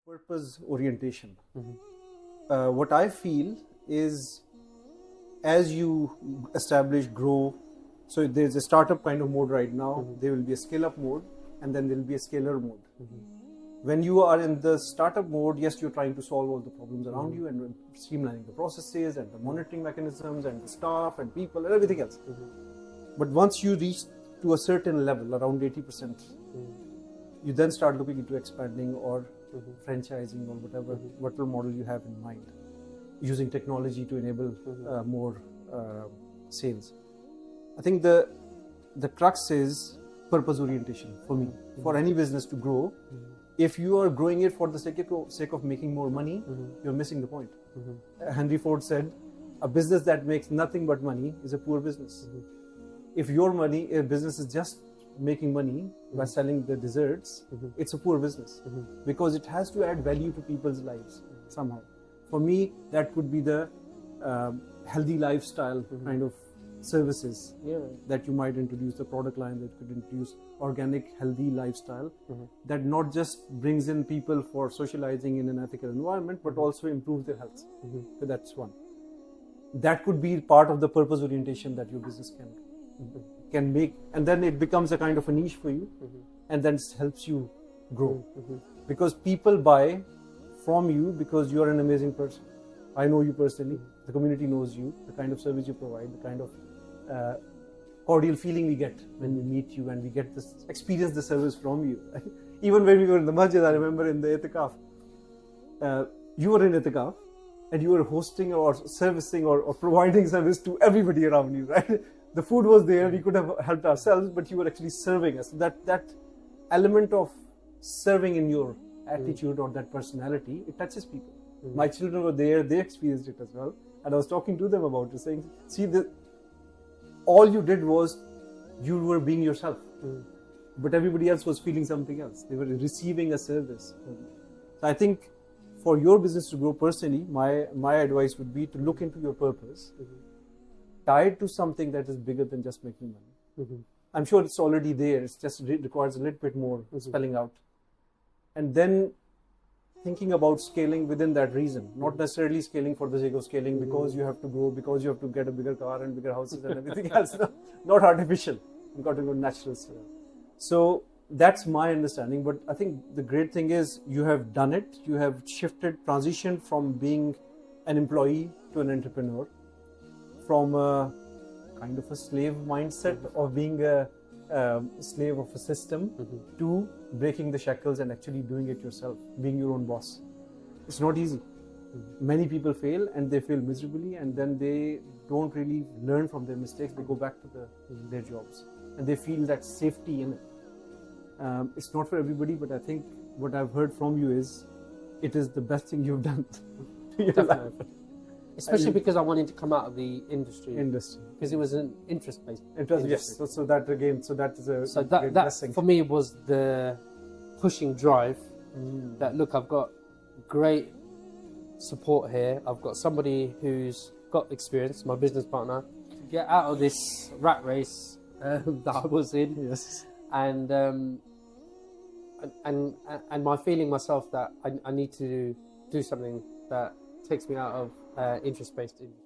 Purpose orientation. What I feel is as you establish, grow, so there's a startup kind of mode right now, there will be a scale up mode, and then there will be a scalar mode. When you are in the startup mode, yes, you're trying to solve all the problems around you and streamlining the processes and the monitoring mechanisms and the staff and people and everything else. But once you reach to a certain level, around 80%, you then start looking into expanding or franchising or whatever model you have in mind, using technology to enable more sales. I think the crux is purpose orientation for me. For any business to grow, if you are growing it for the sake of making more money, you're missing the point. Henry Ford said, a business that makes nothing but money is a poor business. If your business is just making money by selling the desserts, it's a poor business because it has to add value to people's lives somehow. For me, that could be the healthy lifestyle kind of services that you might introduce, the product line that could introduce organic, healthy lifestyle that not just brings in people for socializing in an ethical environment, but also improves their health. So that's one. That could be part of the purpose orientation that your business can make, and then it becomes a kind of a niche for you, and then it helps you grow. Because people buy from you because you are an amazing person. I know you personally, the community knows you, the kind of service you provide, the kind of cordial feeling we get when we meet you and we get this experience the service from you. Even when we were in the masjid, I remember in the itikaf, you were in itikaf and you were hosting or servicing or providing service to everybody around you, right? The food was there, we could have helped ourselves, but you were actually serving us. That element of serving in your attitude or that personality, it touches people. My children were there, they experienced it as well. And I was talking to them about it, saying, see, all you did was you were being yourself. But everybody else was feeling something else. They were receiving a service. So I think for your business to grow personally, my advice would be to look into your purpose, tied to something that is bigger than just making money. I'm sure it's already there. It just requires a little bit more spelling out. And then thinking about scaling within that reason, not necessarily scaling for the sake of scaling because you have to grow, because you have to get a bigger car and bigger houses and everything else. Not artificial. You've got to go natural scale. So that's my understanding. But I think the great thing is you have done it. You have transitioned from being an employee to an entrepreneur, from a kind of a slave mindset of being a slave of a system to breaking the shackles and actually doing it yourself, being your own boss. It's not easy. Many people fail and they fail miserably, and then they don't really learn from their mistakes. They go back to their jobs and they feel that safety in it. It's not for everybody, but I think what I've heard from you is it is the best thing you've done to your life. Especially because I wanted to come out of the industry. Because it was an interest-based industry. Yes. So that is a great blessing. For me was the pushing drive that, look, I've got great support here. I've got somebody who's got experience, my business partner, to get out of this rat race that I was in. Yes. And my feeling myself that I need to do something that takes me out of interest-based industry.